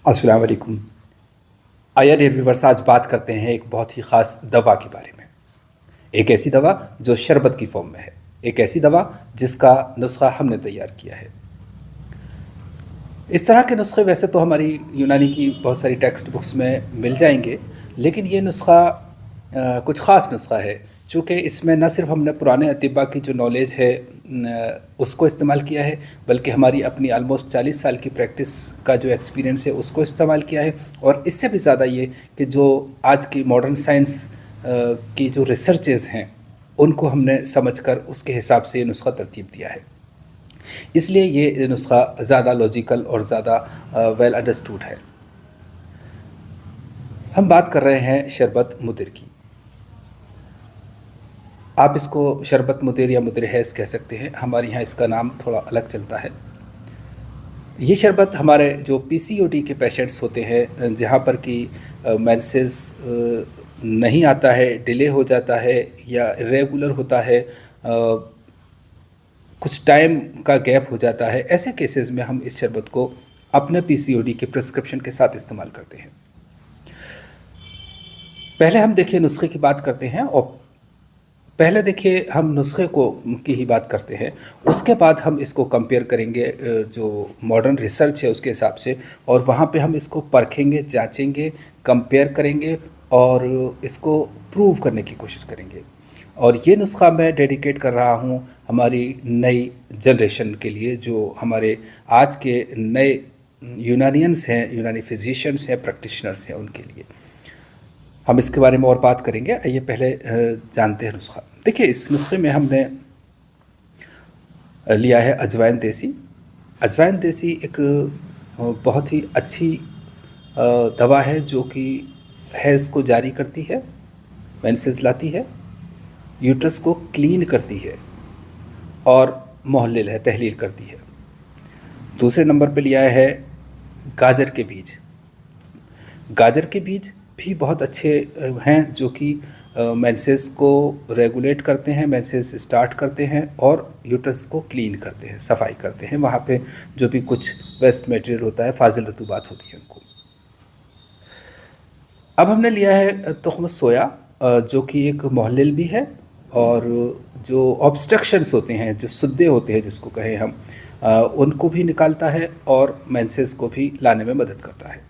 अस्सलाम वालेकुम। आइए डियर व्यूअर्स, आज बात करते हैं एक बहुत ही ख़ास दवा के बारे में। एक ऐसी दवा जो शरबत की फॉर्म में है, एक ऐसी दवा जिसका नुस्खा हमने तैयार किया है। इस तरह के नुस्खे वैसे तो हमारी यूनानी की बहुत सारी टेक्स्ट बुक्स में मिल जाएंगे, लेकिन ये नुस्खा कुछ ख़ास नुस्खा है, चूँकि इसमें न सिर्फ हमने पुराने अतिबा की जो नॉलेज है उसको इस्तेमाल किया है, बल्कि हमारी अपनी आलमोस्ट 40 साल की प्रैक्टिस का जो एक्सपीरियंस है उसको इस्तेमाल किया है। और इससे भी ज़्यादा ये कि जो आज की मॉडर्न साइंस की जो रिसर्चेज़ हैं उनको हमने समझकर उसके हिसाब से ये नुस्खा तरतीब दिया है। इसलिए ये नुस्खा ज़्यादा लॉजिकल और ज़्यादा वेल अंडरस्टूड है। हम बात कर रहे हैं शरबत मुदिर की। आप इसको शरबत मुदिर या मुदिर हैज़ कह सकते हैं, हमारे यहाँ इसका नाम थोड़ा अलग चलता है। ये शरबत हमारे जो पीसीओडी के पेशेंट्स होते हैं, जहाँ पर कि मेंसेस नहीं आता है, डिले हो जाता है या इरेगुलर होता है, कुछ टाइम का गैप हो जाता है, ऐसे केसेस में हम इस शरबत को अपने पीसीओडी के प्रिस्क्रिप्शन के साथ इस्तेमाल करते हैं। पहले हम देखिए नुस्खे की बात करते हैं, और पहले देखिए हम नुस्खे को की ही बात करते हैं, उसके बाद हम इसको कंपेयर करेंगे जो मॉडर्न रिसर्च है उसके हिसाब से, और वहाँ पे हम इसको परखेंगे, जांचेंगे, कंपेयर करेंगे और इसको प्रूव करने की कोशिश करेंगे। और ये नुस्खा मैं डेडिकेट कर रहा हूँ हमारी नई जनरेशन के लिए, जो हमारे आज के नए यूनानियंस हैं, यूनानी फिजिशियंस हैं, प्रैक्टिशनर्स हैं, उनके लिए। हम इसके बारे में और बात करेंगे। आइए पहले जानते हैं नुस्खा। देखिए, इस नुस्खे में हमने लिया है अजवाइन देसी। अजवाइन देसी एक बहुत ही अच्छी दवा है जो कि हैज़ को जारी करती है, मेंसेस लाती है, यूट्रस को क्लीन करती है और मुहल्लिल है, तहलील करती है। दूसरे नंबर पे लिया है गाजर के बीज। गाजर के बीज भी बहुत अच्छे हैं, जो कि मेंसेस को रेगुलेट करते हैं, मेंसेस स्टार्ट करते हैं और यूट्रस को क्लीन करते हैं, सफाई करते हैं। वहाँ पे जो भी कुछ वेस्ट मटेरियल होता है, फाजिल रतूबात होती है उनको। अब हमने लिया है तुख्म सोया, जो कि एक मुहल्लिल भी है और जो ऑब्स्ट्रक्शंस होते हैं, जो सुद्दे होते हैं जिसको कहें हम, उनको भी निकालता है और मेंसेस को भी लाने में मदद करता है।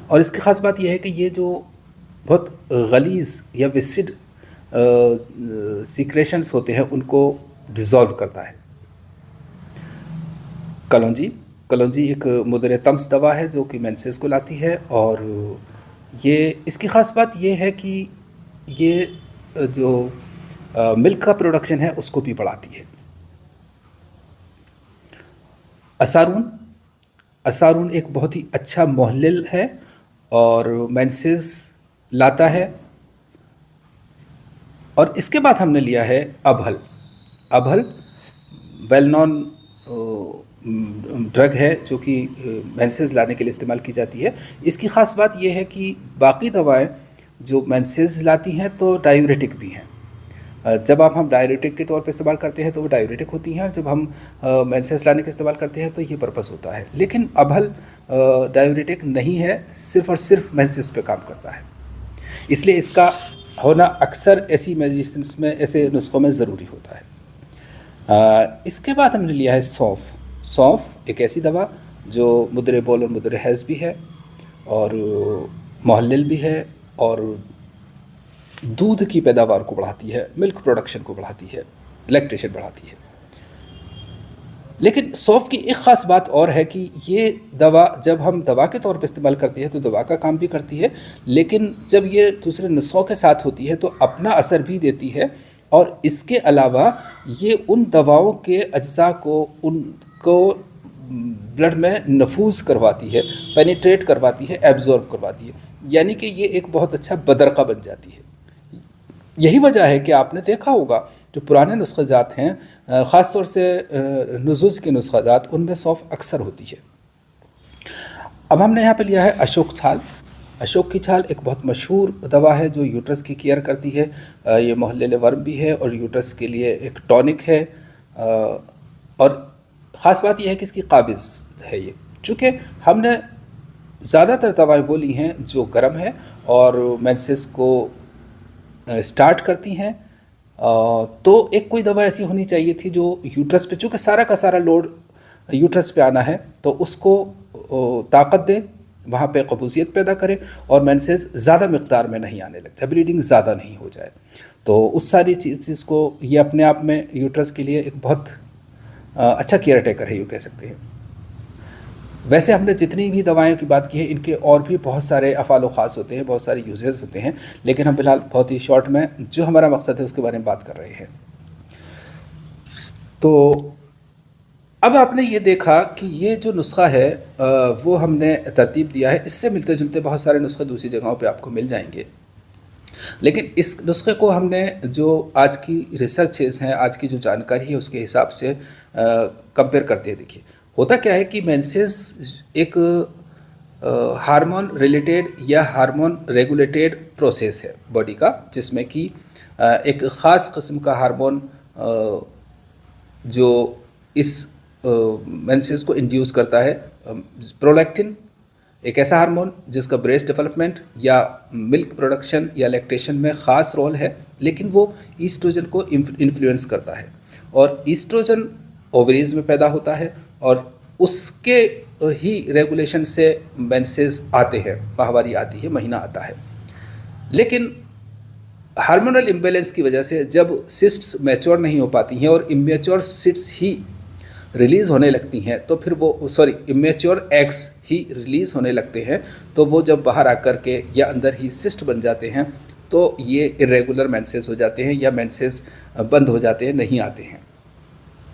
और इसकी ख़ास बात यह है कि ये जो बहुत गलीज़ या विसिड सीक्रेशंस होते हैं उनको डिज़ोल्व करता है। कलौंजी। कलौंजी एक मुदर तम्स दवा है जो कि मेंसेस को लाती है, और ये इसकी ख़ास बात ये है कि ये जो मिल्क का प्रोडक्शन है उसको भी बढ़ाती है। असारून। असारून एक बहुत ही अच्छा मुहल्लिल है और मेंसेस लाता है। और इसके बाद हमने लिया है अभल। अभल वेल नॉन ड्रग है जो कि मेंसेस लाने के लिए इस्तेमाल की जाती है। इसकी ख़ास बात यह है कि बाकी दवाएं जो मेंसेस लाती हैं तो डायूरेटिक भी हैं। जब हम डायूरेटिक के तौर पे इस्तेमाल करते हैं तो वो डायूरेटिक होती हैं, और जब हम मेंसेस लाने का इस्तेमाल करते हैं तो ये पर्पस होता है। लेकिन अभल डायूरेटिक नहीं है, सिर्फ़ और सिर्फ मेंसेस पे काम करता है। इसलिए इसका होना अक्सर ऐसी मेडिसिन्स में, ऐसे नुस्खों में ज़रूरी होता है। इसके बाद हमने लिया है सौंफ। सौंफ एक ऐसी दवा जो मुदर बोल और मुदर हैज़ भी है और मुहल्लिल भी है और दूध की पैदावार को बढ़ाती है, मिल्क प्रोडक्शन को बढ़ाती है, लैक्टेशन बढ़ाती है। लेकिन सौंफ की एक ख़ास बात और है कि ये दवा जब हम दवा के तौर पे इस्तेमाल करते हैं तो दवा का काम भी करती है, लेकिन जब ये दूसरे नुस्खों के साथ होती है तो अपना असर भी देती है। और इसके अलावा ये उन दवाओं के अज्जा को, उनको ब्लड में नफूज करवाती है, पेनिट्रेट करवाती है, एब्जॉर्ब करवाती है, यानी कि ये एक बहुत अच्छा बदरका बन जाती है। यही वजह है कि आपने देखा होगा जो पुराने नुस्ख़ाजात हैं, ख़ास तौर से नुज़ूज़ के नुस्ख़ाजात, उनमें सौंफ अक्सर होती है। अब हमने यहाँ पे लिया है अशोक छाल। अशोक की छाल एक बहुत मशहूर दवा है जो यूट्रस की केयर करती है। ये मुहल्लिल वर्म भी है और यूट्रस के लिए एक टॉनिक है। और ख़ास बात यह है कि इसकी काबिज़ है ये, चूँकि हमने ज़्यादातर दवाएं वो ली हैं जो गर्म है और मेंसेस को स्टार्ट करती हैं, तो एक कोई दवा ऐसी होनी चाहिए थी जो यूट्रस पे, चूँकि सारा का सारा लोड यूट्रस पे आना है, तो उसको ताकत दे, वहाँ पे कबूसियत पैदा करे और मेंसेस ज़्यादा मिक़दार में नहीं आने लगता, ब्लीडिंग ज़्यादा नहीं हो जाए। तो उस सारी चीज़ को ये अपने आप में यूट्रस के लिए एक बहुत अच्छा केयर टेकर है, यूँ कह सकते हैं। वैसे हमने जितनी भी दवाओं की बात की है, इनके और भी बहुत सारे अफ़ाल ख़ास होते हैं, बहुत सारे यूजेस होते हैं, लेकिन हम फिलहाल बहुत ही शॉर्ट में जो हमारा मकसद है उसके बारे में बात कर रहे हैं। तो अब आपने ये देखा कि ये जो नुस्खा है वो हमने तरतीब दिया है, इससे मिलते जुलते बहुत सारे नुस्खे दूसरी जगहों पे आपको मिल जाएंगे, लेकिन इस नुस्खे को हमने जो आज की रिसर्चेस हैं, आज की जो जानकारी है उसके हिसाब से कंपेयर करते हैं। देखिए होता क्या है कि मेंसेस एक हार्मोन रिलेटेड या हार्मोन रेगुलेटेड प्रोसेस है बॉडी का, जिसमें कि एक ख़ास किस्म का हार्मोन जो इस मेंसेस को इंड्यूस करता है, प्रोलैक्टिन, एक ऐसा हार्मोन जिसका ब्रेस्ट डेवलपमेंट या मिल्क प्रोडक्शन या लैक्टेशन में ख़ास रोल है, लेकिन वो ईस्ट्रोजन को इन्फ्लुएंस करता है और ईस्ट्रोजन ओवरीज में पैदा होता है और उसके ही रेगुलेशन से मेंसेस आते हैं, माहवारी आती है, महीना आता है। लेकिन हार्मोनल इम्बैलेंस की वजह से जब सिस्ट्स मैच्योर नहीं हो पाती हैं और इमेच्योर सिस्ट्स ही रिलीज़ होने लगती हैं, तो फिर वो इमेच्योर एग्स ही रिलीज़ होने लगते हैं, तो वो जब बाहर आकर के या अंदर ही सिस्ट बन जाते हैं, तो ये इरेगुलर मेंसेस हो जाते हैं या मेंसेस बंद हो जाते हैं, नहीं आते हैं।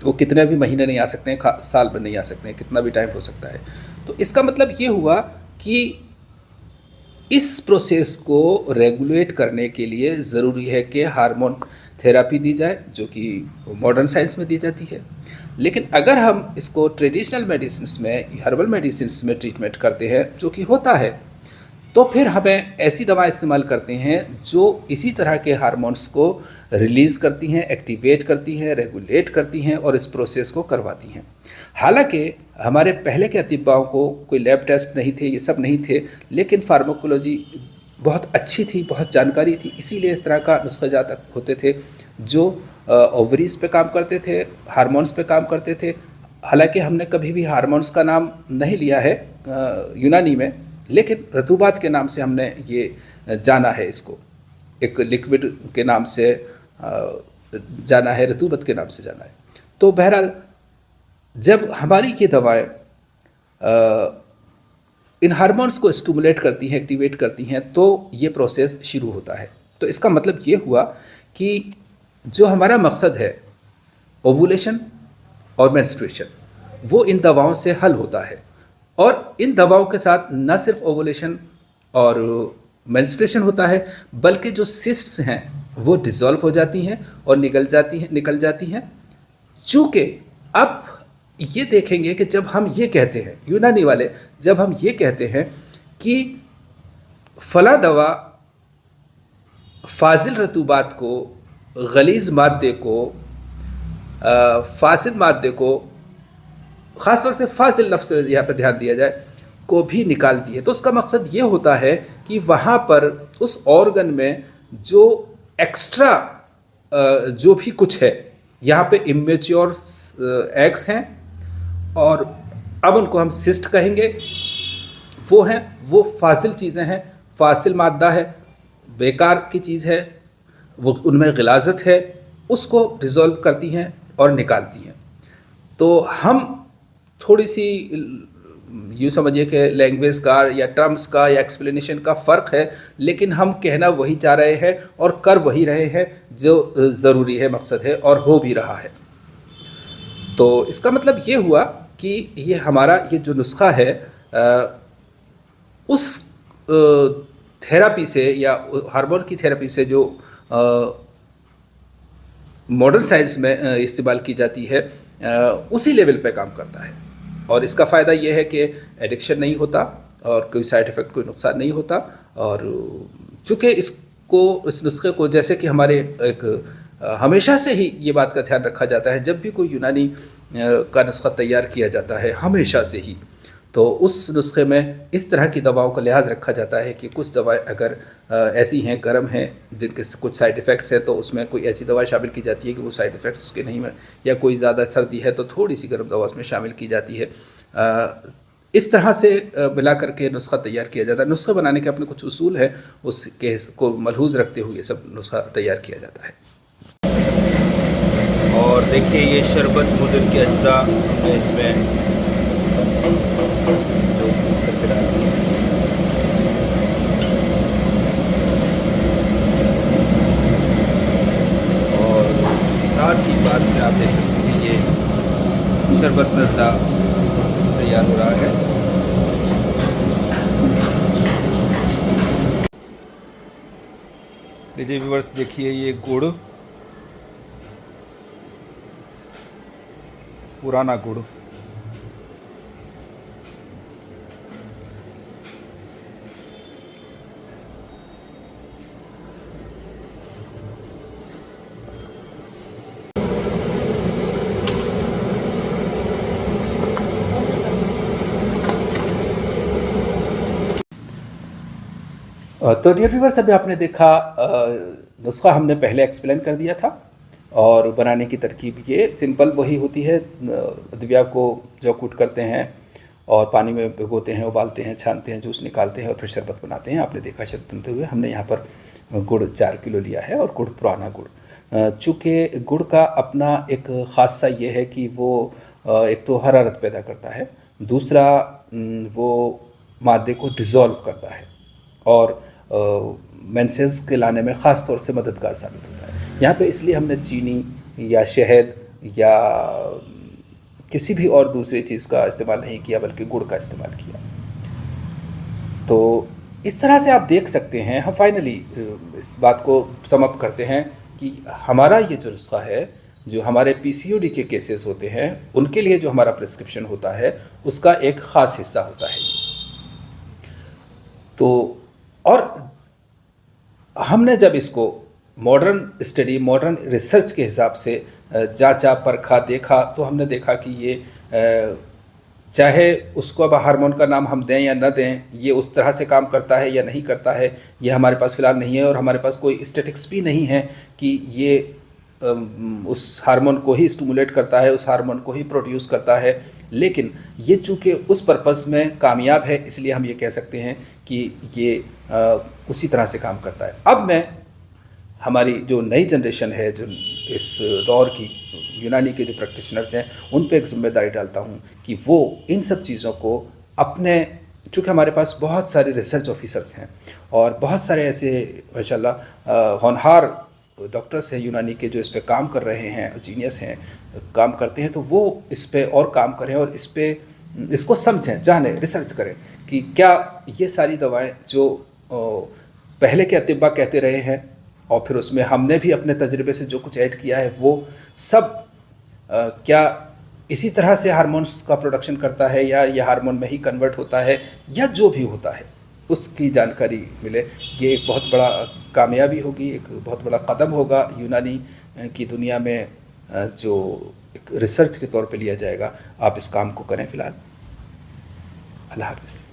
वो कितने भी महीने नहीं आ सकते हैं, साल भर नहीं आ सकते हैं, कितना भी टाइम हो सकता है। तो इसका मतलब ये हुआ कि इस प्रोसेस को रेगुलेट करने के लिए ज़रूरी है कि हार्मोन थेरापी दी जाए, जो कि मॉडर्न साइंस में दी जाती है। लेकिन अगर हम इसको ट्रेडिशनल मेडिसिन्स में, हर्बल मेडिसिन्स में ट्रीटमेंट करते हैं, जो कि होता है, तो फिर हमें ऐसी दवा इस्तेमाल करते हैं जो इसी तरह के हार्मोन्स को रिलीज़ करती हैं, एक्टिवेट करती हैं, रेगुलेट करती हैं और इस प्रोसेस को करवाती हैं। हालांकि हमारे पहले के अतिब्बाओं को कोई लैब टेस्ट नहीं थे, ये सब नहीं थे, लेकिन फार्माकोलॉजी बहुत अच्छी थी, बहुत जानकारी थी, इसीलिए इस तरह का नुस्ख़ाजात होते थे जो ओवरीज पे काम करते थे, हार्मोन्स पे काम करते थे। हालांकि हमने कभी भी हार्मोन्स का नाम नहीं लिया है यूनानी में, लेकिन रतूबात के नाम से हमने ये जाना है, इसको एक लिक्विड के नाम से जाना है, रतूबत के नाम से जाना है। तो बहरहाल जब हमारी ये दवाएं इन हार्मोन्स को स्टिमुलेट करती हैं, एक्टिवेट करती हैं, तो ये प्रोसेस शुरू होता है। तो इसका मतलब ये हुआ कि जो हमारा मकसद है ओवुलेशन और मेंस्ट्रुएशन, वो इन दवाओं से हल होता है। और इन दवाओं के साथ न सिर्फ ओवुलेशन और मेंस्ट्रुएशन होता है, बल्कि जो सिस्ट्स हैं वो डिज़ोल्व हो जाती हैं और निकल जाती हैं। चूँकि अब ये देखेंगे कि जब हम ये कहते हैं, यूनानी वाले जब हम ये कहते हैं कि फला दवा फाजिल रतूबात को, गलीज़ मादे को, फासिद मादे को, ख़ास तौर से फासिल लफ्ज़ यहाँ पर ध्यान दिया जाए, को भी निकालती है, तो उसका मकसद ये होता है कि वहाँ पर उस ऑर्गन में जो एक्स्ट्रा जो भी कुछ है, यहाँ पे इमेच्योर एग्स हैं और अब उनको हम सिस्ट कहेंगे, वो हैं, वो फासिल चीज़ें हैं, फासिल मादा है, बेकार की चीज़ है, वो उनमें गिलाज़त है, उसको डिज़ोल्व करती हैं और निकालती हैं। तो हम थोड़ी सी यूँ समझिए कि लैंग्वेज का या टर्म्स का या एक्सप्लेनेशन का फ़र्क है, लेकिन हम कहना वही चाह रहे हैं और कर वही रहे हैं जो ज़रूरी है, मकसद है और हो भी रहा है। तो इसका मतलब ये हुआ कि ये हमारा ये जो नुस्खा है उस थेरापी से या हार्मोन की थेरापी से जो मॉडर्न साइंस में इस्तेमाल की जाती है, उसी लेवल पे काम करता है। और इसका फ़ायदा ये है कि एडिक्शन नहीं होता और कोई साइड इफ़ेक्ट, कोई नुकसान नहीं होता। और चूँकि इस नुस्खे को, जैसे कि हमारे एक हमेशा से ही ये बात का ध्यान रखा जाता है, जब भी कोई यूनानी का नुस्खा तैयार किया जाता है, हमेशा से ही, तो उस नुस्खे में इस तरह की दवाओं का लिहाज रखा जाता है कि कुछ दवाएं अगर ऐसी हैं, गर्म हैं, जिनके कुछ साइड इफ़ेक्ट्स हैं, तो उसमें कोई ऐसी दवा शामिल की जाती है कि वो साइड इफ़ेक्ट्स उसके नहीं में, या कोई ज़्यादा सर्दी है तो थोड़ी सी गर्म दवा उसमें शामिल की जाती है। इस तरह से मिला करके नुस्खा तैयार किया जाता है। नुस्खा बनाने के अपने कुछ उसूल हैं, उसके को मलहूज़ रखते हुए सब नुस्खा तैयार किया जाता है। और देखिए ये शरबत मुदर के अज्जा हमने इसमें जो करके डाली है। और साथ ही पास में आप देख सकते हैं ये शरबत नज़दा तैयार हो रहा है। लीजिए व्यूअर्स, देखिए ये गुड़, पुराना गुड़, तो डियर व्यूअर्स, अभी आपने देखा नुस्खा हमने पहले एक्सप्लेन कर दिया था, और बनाने की तरकीब ये सिंपल वही होती है। अदविया को जो कूट करते हैं और पानी में भिगोते हैं, उबालते हैं, छानते हैं, जूस निकालते हैं और फिर शरबत बनाते हैं। आपने देखा शरबत बनते हुए। हमने यहाँ पर गुड़ 4 किलो लिया है, और गुड़ पुराना गुड़। चूँकि गुड़ का अपना एक ख़ासा ये है कि वो एक तो हरारत पैदा करता है, दूसरा वो मादे को डिज़ोल्व करता है और मेंसेस के लाने में ख़ास तौर से मददगार साबित होता है। यहाँ पे इसलिए हमने चीनी या शहद या किसी भी और दूसरी चीज़ का इस्तेमाल नहीं किया, बल्कि गुड़ का इस्तेमाल किया। तो इस तरह से आप देख सकते हैं। हम फाइनली इस बात को सम अप करते हैं कि हमारा ये जो नुस्खा है, जो हमारे पीसीओडी के केसेस होते हैं उनके लिए जो हमारा प्रिस्क्रिप्शन होता है, उसका एक ख़ास हिस्सा होता है। तो और हमने जब इसको मॉडर्न स्टडी, मॉडर्न रिसर्च के हिसाब से जांचा, परखा, देखा, तो हमने देखा कि ये चाहे उसको अब हार्मोन का नाम हम दें या न दें, ये उस तरह से काम करता है या नहीं करता है, ये हमारे पास फ़िलहाल नहीं है। और हमारे पास कोई स्टैटिस्टिक्स भी नहीं है कि ये उस हार्मोन को ही स्टिमुलेट करता है, उस हार्मोन को ही प्रोड्यूस करता है। लेकिन ये चूँकि उस पर्पस में कामयाब है, इसलिए हम ये कह सकते हैं कि ये उसी तरह से काम करता है। अब मैं हमारी जो नई जनरेशन है, जो इस दौर की यूनानी के जो प्रैक्टिशनर्स हैं, उन पे एक जिम्मेदारी डालता हूँ कि वो इन सब चीज़ों को अपने, चूँकि हमारे पास बहुत सारे रिसर्च ऑफिसर्स हैं और बहुत सारे ऐसे माशाल्लाह होनहार डॉक्टर्स हैं यूनानी के, जो इस पे काम कर रहे हैं, जीनियस हैं, काम करते हैं, तो वो इस पे और काम करें और इस पे इसको समझें, जानें, रिसर्च करें कि क्या ये सारी दवाएं जो पहले के अतिब्बा कहते रहे हैं और फिर उसमें हमने भी अपने तजर्बे से जो कुछ ऐड किया है, वो सब क्या इसी तरह से हार्मोन्स का प्रोडक्शन करता है, या ये हार्मोन में ही कन्वर्ट होता है, या जो भी होता है उसकी जानकारी मिले। ये एक बहुत बड़ा कामयाबी होगी, एक बहुत बड़ा कदम होगा यूनानी की दुनिया में, जो एक रिसर्च के तौर पे लिया जाएगा। आप इस काम को करें। फ़िलहाल अल्लाह हाफ़िज़।